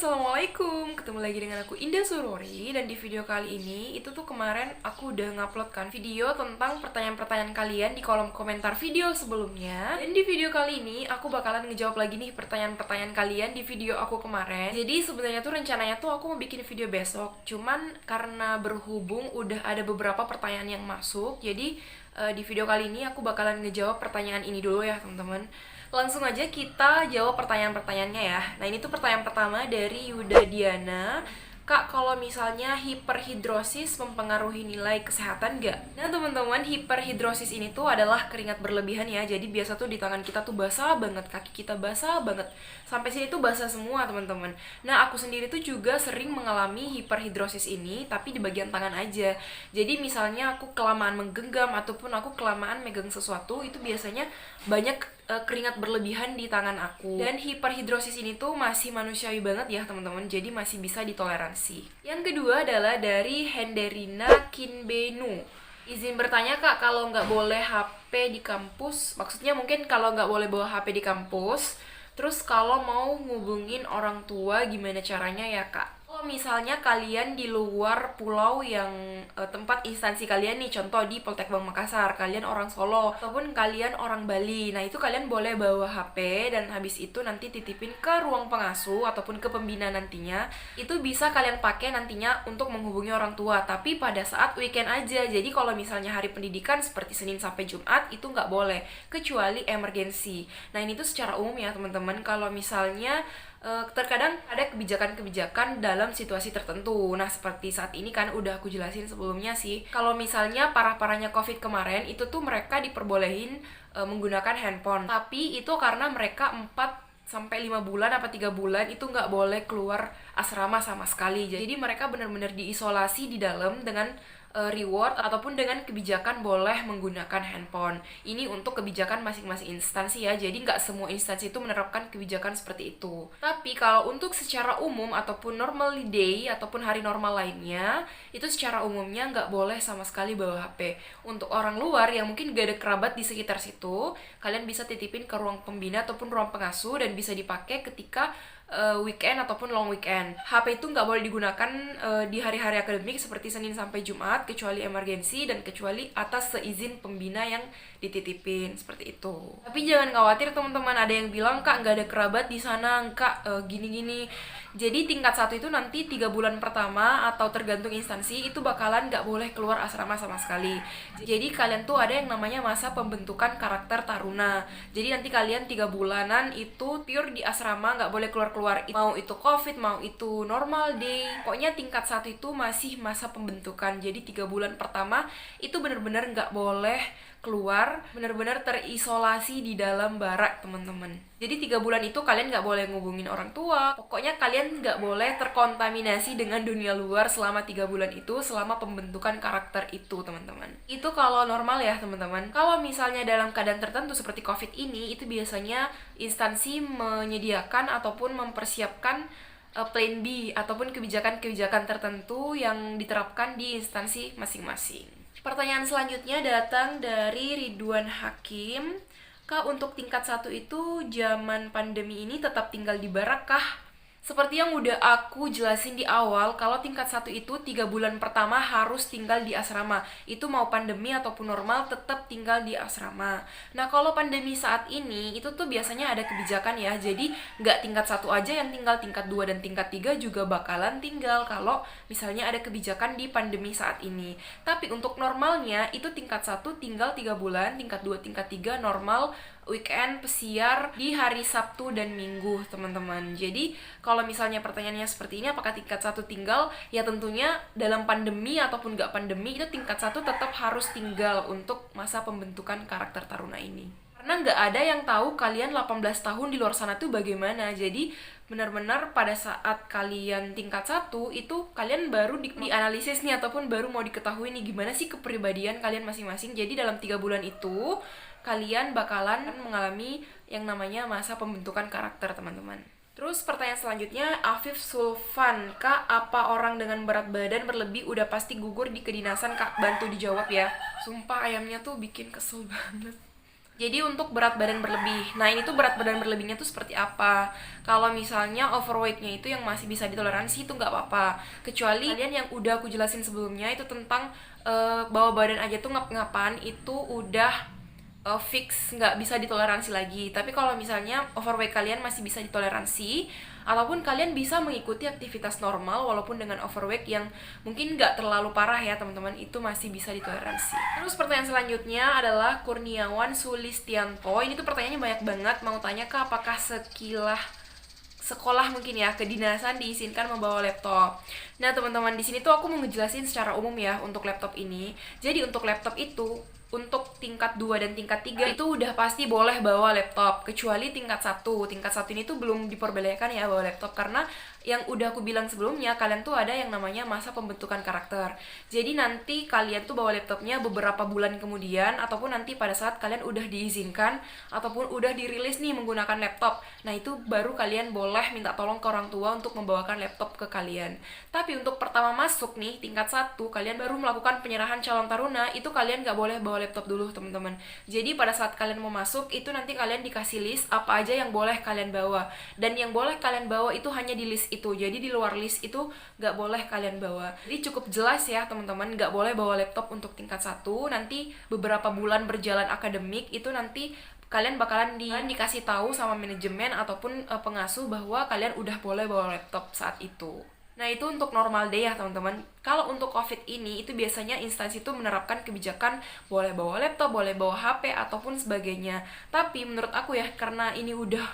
Assalamualaikum, ketemu lagi dengan aku Indah Surori. Dan di video kali ini, itu tuh kemarin aku udah ngupload kan video tentang pertanyaan-pertanyaan kalian di kolom komentar video sebelumnya. Dan di video kali ini, aku bakalan ngejawab lagi nih pertanyaan-pertanyaan kalian di video aku kemarin. Jadi sebenarnya tuh rencananya tuh aku mau bikin video besok, cuman karena berhubung udah ada beberapa pertanyaan yang masuk, jadi di video kali ini aku bakalan ngejawab pertanyaan ini dulu ya teman-teman. Langsung aja kita jawab pertanyaan-pertanyaannya ya. Nah ini tuh pertanyaan pertama dari Yuda Diana. Kak, kalau misalnya hiperhidrosis mempengaruhi nilai kesehatan nggak? Nah teman-teman, hiperhidrosis ini tuh adalah keringat berlebihan ya. Jadi biasa tuh di tangan kita tuh basah banget, kaki kita basah banget. Sampai sini tuh basah semua teman-teman. Nah aku sendiri tuh juga sering mengalami hiperhidrosis ini, tapi di bagian tangan aja. Jadi misalnya aku kelamaan menggenggam ataupun aku kelamaan megang sesuatu, itu biasanya banyak keringat berlebihan di tangan aku. Dan hiperhidrosis ini tuh masih manusiawi banget ya teman-teman, jadi masih bisa ditoleransi. Yang kedua adalah dari Henderina Kinbenu. Izin bertanya kak, kalau nggak boleh HP di kampus, maksudnya mungkin kalau nggak boleh bawa HP di kampus, terus kalau mau ngubungin orang tua gimana caranya ya kak? Kalau misalnya kalian di luar pulau yang tempat instansi kalian nih, contoh di Poltekbang Makassar, kalian orang Solo, ataupun kalian orang Bali, nah itu kalian boleh bawa HP dan habis itu nanti titipin ke ruang pengasuh ataupun ke pembina nantinya. Itu bisa kalian pakai nantinya untuk menghubungi orang tua, tapi pada saat weekend aja. Jadi kalau misalnya hari pendidikan seperti Senin sampai Jumat itu nggak boleh, kecuali emergensi. Nah ini tuh secara umum ya teman-teman, kalau misalnya terkadang ada kebijakan-kebijakan dalam situasi tertentu. Nah, seperti saat ini kan udah aku jelasin sebelumnya sih. Kalau misalnya parah-parahnya COVID kemarin, itu tuh mereka diperbolehin menggunakan handphone. Tapi itu karena mereka 4 sampai 5 bulan apa 3 bulan itu nggak boleh keluar asrama sama sekali. Jadi mereka benar-benar diisolasi di dalam dengan reward ataupun dengan kebijakan boleh menggunakan handphone. Ini untuk kebijakan masing-masing instansi ya, jadi nggak semua instansi itu menerapkan kebijakan seperti itu. Tapi kalau untuk secara umum ataupun normal day ataupun hari normal lainnya, itu secara umumnya nggak boleh sama sekali bawa HP. Untuk orang luar yang mungkin gak ada kerabat di sekitar situ, kalian bisa titipin ke ruang pembina ataupun ruang pengasuh dan bisa dipakai ketika weekend ataupun long weekend. HP itu nggak boleh digunakan di hari-hari akademik seperti Senin sampai Jumat, kecuali emergensi dan kecuali atas seizin pembina yang dititipin, seperti itu. Tapi jangan khawatir teman-teman, ada yang bilang kak nggak ada kerabat di sana, kak gini-gini. Jadi tingkat 1 itu nanti 3 bulan pertama atau tergantung instansi itu bakalan nggak boleh keluar asrama sama sekali. Jadi kalian tuh ada yang namanya masa pembentukan karakter taruna. Jadi nanti kalian 3 bulanan itu pure di asrama, nggak boleh keluar-keluar. Mau itu COVID, mau itu normal day. Pokoknya tingkat 1 itu masih masa pembentukan. Jadi 3 bulan pertama itu benar-benar nggak boleh keluar, benar-benar terisolasi di dalam barak teman-teman. Jadi 3 bulan itu kalian nggak boleh ngubungin orang tua. Pokoknya kalian nggak boleh terkontaminasi dengan dunia luar selama 3 bulan itu, selama pembentukan karakter itu teman-teman. Itu kalau normal ya teman-teman. Kalau misalnya dalam keadaan tertentu seperti COVID ini, itu biasanya instansi menyediakan ataupun mempersiapkan plan B ataupun kebijakan-kebijakan tertentu yang diterapkan di instansi masing-masing. Pertanyaan selanjutnya datang dari Ridwan Hakim. Kak, untuk tingkat 1 itu zaman pandemi ini tetap tinggal di barak kah? Seperti yang udah aku jelasin di awal, kalau tingkat 1 itu 3 bulan pertama harus tinggal di asrama. Itu mau pandemi ataupun normal tetap tinggal di asrama. Nah kalau pandemi saat ini, itu tuh biasanya ada kebijakan ya. Jadi nggak tingkat 1 aja yang tinggal, tingkat 2 dan tingkat 3 juga bakalan tinggal kalau misalnya ada kebijakan di pandemi saat ini. Tapi untuk normalnya, itu tingkat 1 tinggal 3 bulan, tingkat 2, tingkat 3 normal, weekend, pesiar di hari Sabtu dan Minggu teman-teman. Jadi kalau misalnya pertanyaannya seperti ini, apakah tingkat 1 tinggal? Ya tentunya dalam pandemi ataupun nggak pandemi, itu tingkat 1 tetap harus tinggal untuk masa pembentukan karakter taruna ini. Karena nggak ada yang tahu kalian 18 tahun di luar sana tuh bagaimana. Jadi benar-benar pada saat kalian tingkat 1 itu kalian baru dianalisis nih ataupun baru mau diketahui nih gimana sih kepribadian kalian masing-masing. Jadi dalam 3 bulan itu kalian bakalan mengalami yang namanya masa pembentukan karakter teman-teman. Terus pertanyaan selanjutnya, Afif Sulfan, Kak, apa orang dengan berat badan berlebih udah pasti gugur di kedinasan? Kak, bantu dijawab ya. Sumpah ayamnya tuh bikin kesel banget. Jadi untuk berat badan berlebih, nah ini tuh berat badan berlebihnya tuh seperti apa? Kalau misalnya overweightnya itu yang masih bisa ditoleransi itu nggak apa-apa. Kecuali kalian yang udah aku jelasin sebelumnya itu tentang bawa badan aja tuh ngap-ngapan itu udah fix nggak bisa ditoleransi lagi. Tapi kalau misalnya overweight kalian masih bisa ditoleransi, ataupun kalian bisa mengikuti aktivitas normal walaupun dengan overweight yang mungkin nggak terlalu parah ya teman-teman, itu masih bisa ditoleransi. Terus pertanyaan selanjutnya adalah Kurniawan Sulistianto. Ini tuh pertanyaannya banyak banget, mau tanya ke apakah sekolah mungkin ya, kedinasan diizinkan membawa laptop. Nah teman-teman, di sini tuh aku mau ngejelasin secara umum ya untuk laptop ini. Jadi untuk laptop itu untuk tingkat 2 dan tingkat 3 itu udah pasti boleh bawa laptop, kecuali tingkat 1. Tingkat 1 ini tuh belum diperbolehkan ya bawa laptop, karena yang udah aku bilang sebelumnya, kalian tuh ada yang namanya masa pembentukan karakter. Jadi nanti kalian tuh bawa laptopnya beberapa bulan kemudian, ataupun nanti pada saat kalian udah diizinkan ataupun udah dirilis nih menggunakan laptop. Nah itu baru kalian boleh minta tolong ke orang tua untuk membawakan laptop ke kalian. Tapi untuk pertama masuk nih tingkat 1, kalian baru melakukan penyerahan calon taruna, itu kalian nggak boleh bawa laptop dulu teman-teman. Jadi pada saat kalian mau masuk itu nanti kalian dikasih list apa aja yang boleh kalian bawa, dan yang boleh kalian bawa itu hanya di list itu. Jadi di luar list itu nggak boleh kalian bawa. Jadi cukup jelas ya teman-teman, nggak boleh bawa laptop untuk tingkat 1. Nanti beberapa bulan berjalan akademik itu nanti kalian bakalan dikasih tahu sama manajemen ataupun pengasuh bahwa kalian udah boleh bawa laptop saat itu. Nah itu untuk normal day ya teman-teman. Kalau untuk COVID ini itu biasanya instansi itu menerapkan kebijakan boleh bawa laptop, boleh bawa HP ataupun sebagainya. Tapi menurut aku ya, karena ini udah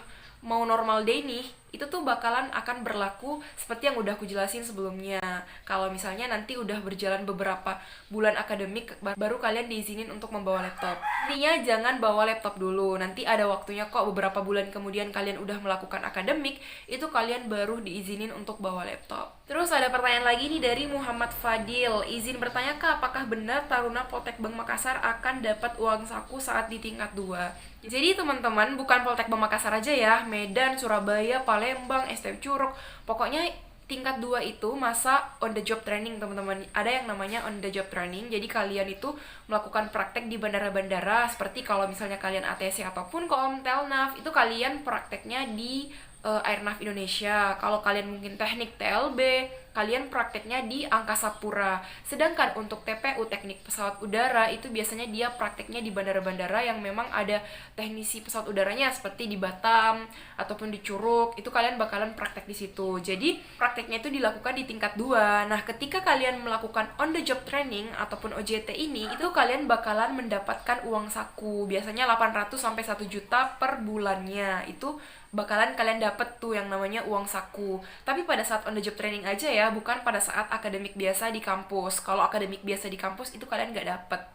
mau normal day nih, itu tuh bakalan akan berlaku seperti yang udah aku jelasin sebelumnya. Kalau misalnya nanti udah berjalan beberapa bulan akademik baru kalian diizinin untuk membawa laptop. Intinya jangan bawa laptop dulu, nanti ada waktunya kok, beberapa bulan kemudian kalian udah melakukan akademik, itu kalian baru diizinin untuk bawa laptop. Terus ada pertanyaan lagi nih dari Muhammad Fadil. Izin bertanya Kak, apakah benar Taruna Poltek Bank Makassar akan dapat uang saku saat di tingkat 2? Jadi teman-teman, bukan Poltek Bank Makassar aja ya, Medan, Surabaya, Palembang, STM Curug, pokoknya tingkat 2 itu masa on the job training teman-teman. Ada yang namanya on the job training, jadi kalian itu melakukan praktek di bandara-bandara, seperti kalau misalnya kalian ATC ataupun Komtelnav, itu kalian prakteknya di Airnav Indonesia. Kalau kalian mungkin teknik TLB, kalian prakteknya di Angkasa Pura. Sedangkan untuk TPU, teknik pesawat udara, itu biasanya dia prakteknya di bandara-bandara yang memang ada teknisi pesawat udaranya, seperti di Batam ataupun di Curug. Itu kalian bakalan praktek di situ. Jadi prakteknya itu dilakukan di tingkat 2. Nah, ketika kalian melakukan on the job training ataupun OJT ini, itu kalian bakalan mendapatkan uang saku. Biasanya 800 sampai 1 juta per bulannya. Itu bakalan kalian dapet tuh yang namanya uang saku. Tapi pada saat on the job training aja ya, bukan pada saat akademik biasa di kampus. Kalau akademik biasa di kampus itu kalian nggak dapet.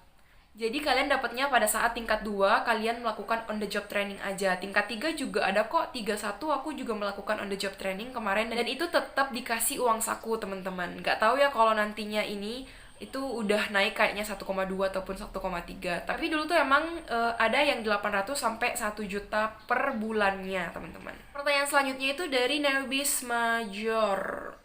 Jadi kalian dapatnya pada saat tingkat 2 kalian melakukan on the job training aja. Tingkat 3 juga ada kok, 31 aku juga melakukan on the job training kemarin, dan itu tetap dikasih uang saku teman-teman. Nggak tahu ya kalau nantinya ini itu udah naik kayaknya 1,2 ataupun 1,3. Tapi dulu tuh emang ada yang 800 sampai 1 juta per bulannya, teman-teman. Pertanyaan selanjutnya itu dari Nebis Major.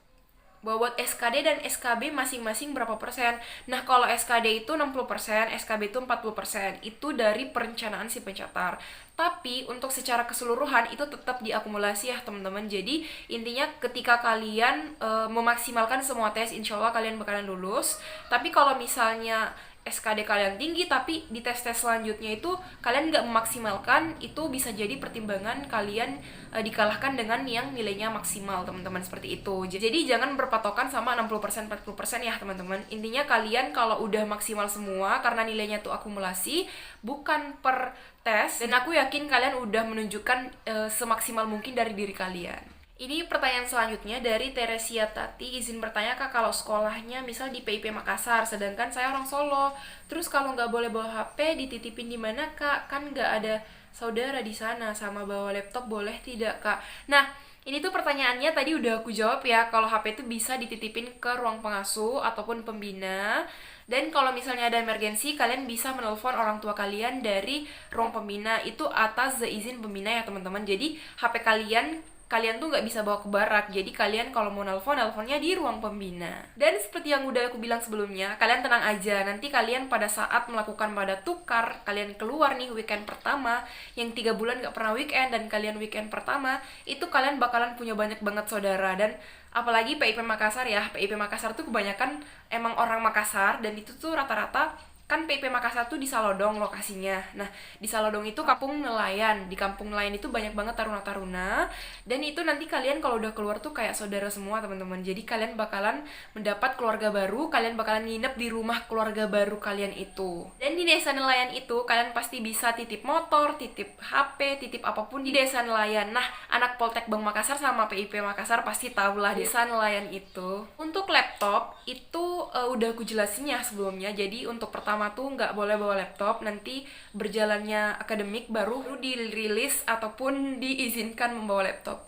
Bobot SKD dan SKB masing-masing berapa persen? Nah, kalau SKD itu 60%, SKB itu 40%. Itu dari perencanaan si pencatat. Tapi untuk secara keseluruhan itu tetap diakumulasi ya teman-teman. Jadi intinya ketika kalian memaksimalkan semua tes, insya Allah kalian bakalan lulus. Tapi kalau misalnya SKD kalian tinggi tapi di tes-tes selanjutnya itu kalian nggak memaksimalkan, itu bisa jadi pertimbangan kalian dikalahkan dengan yang nilainya maksimal teman-teman, seperti itu. Jadi jangan berpatokan sama 60% 40% ya teman-teman. Intinya kalian kalau udah maksimal semua, karena nilainya tuh akumulasi bukan per tes, dan aku yakin kalian udah menunjukkan semaksimal mungkin dari diri kalian. Ini pertanyaan selanjutnya dari Teresia Tati. Izin bertanya Kak, kalau sekolahnya misal di PIP Makassar, sedangkan saya orang Solo, terus kalau nggak boleh bawa HP dititipin di mana Kak? Kan nggak ada saudara di sana, sama bawa laptop boleh tidak Kak? Nah, ini tuh pertanyaannya tadi udah aku jawab ya, kalau HP itu bisa dititipin ke ruang pengasuh ataupun pembina. Dan kalau misalnya ada emergensi, kalian bisa menelpon orang tua kalian dari ruang pembina, itu atas izin pembina ya teman-teman. Jadi HP kalian kalian tuh nggak bisa bawa ke barak. Jadi kalian kalau mau nelponnya di ruang pembina. Dan seperti yang udah aku bilang sebelumnya, kalian tenang aja. Nanti kalian pada saat melakukan pada tukar, kalian keluar nih weekend pertama, yang 3 bulan nggak pernah weekend, dan kalian weekend pertama, itu kalian bakalan punya banyak banget saudara. Dan apalagi PIP Makassar ya, PIP Makassar tuh kebanyakan emang orang Makassar, dan itu tuh rata-rata kan PIP Makassar tuh di Salodong lokasinya. Nah, di Salodong itu kampung nelayan. Di kampung nelayan itu banyak banget taruna-taruna. Dan itu nanti kalian kalau udah keluar tuh kayak saudara semua, teman-teman. Jadi kalian bakalan mendapat keluarga baru, kalian bakalan nginep di rumah keluarga baru kalian itu. Dan di desa nelayan itu kalian pasti bisa titip motor, titip HP, titip apapun di desa nelayan. Nah, anak Poltek Bank Makassar sama PIP Makassar pasti tahu lah desa nelayan itu. Untuk laptop itu udah aku jelasin ya sebelumnya. Jadi untuk pertama tuh nggak boleh bawa laptop, nanti berjalannya akademik baru dirilis ataupun diizinkan membawa laptop.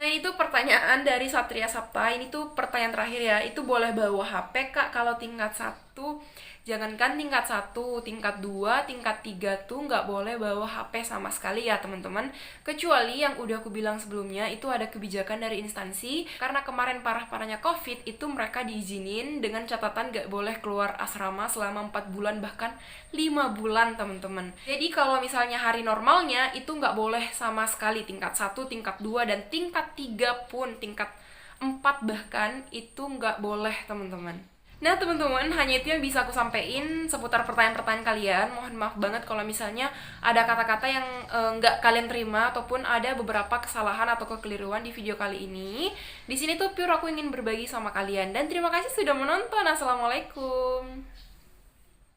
Nah, itu pertanyaan dari Satria Sapta. Ini tuh pertanyaan terakhir ya. Itu boleh bawa HP Kak kalau tingkat 1? Jangankan tingkat 1, tingkat 2, tingkat 3 tuh nggak boleh bawa HP sama sekali ya teman-teman. Kecuali yang udah aku bilang sebelumnya, itu ada kebijakan dari instansi. Karena kemarin parah-parahnya COVID, itu mereka diizinin dengan catatan nggak boleh keluar asrama selama 4 bulan, bahkan 5 bulan teman-teman. Jadi kalau misalnya hari normalnya, itu nggak boleh sama sekali tingkat 1, tingkat 2, dan tingkat 3 pun, tingkat 4 bahkan, itu nggak boleh teman-teman. Nah teman-teman, hanya itu yang bisa aku sampaikan seputar pertanyaan-pertanyaan kalian. Mohon maaf banget kalau misalnya ada kata-kata yang nggak kalian terima, ataupun ada beberapa kesalahan atau kekeliruan di video kali ini. Di sini tuh pure aku ingin berbagi sama kalian. Dan terima kasih sudah menonton. Assalamualaikum.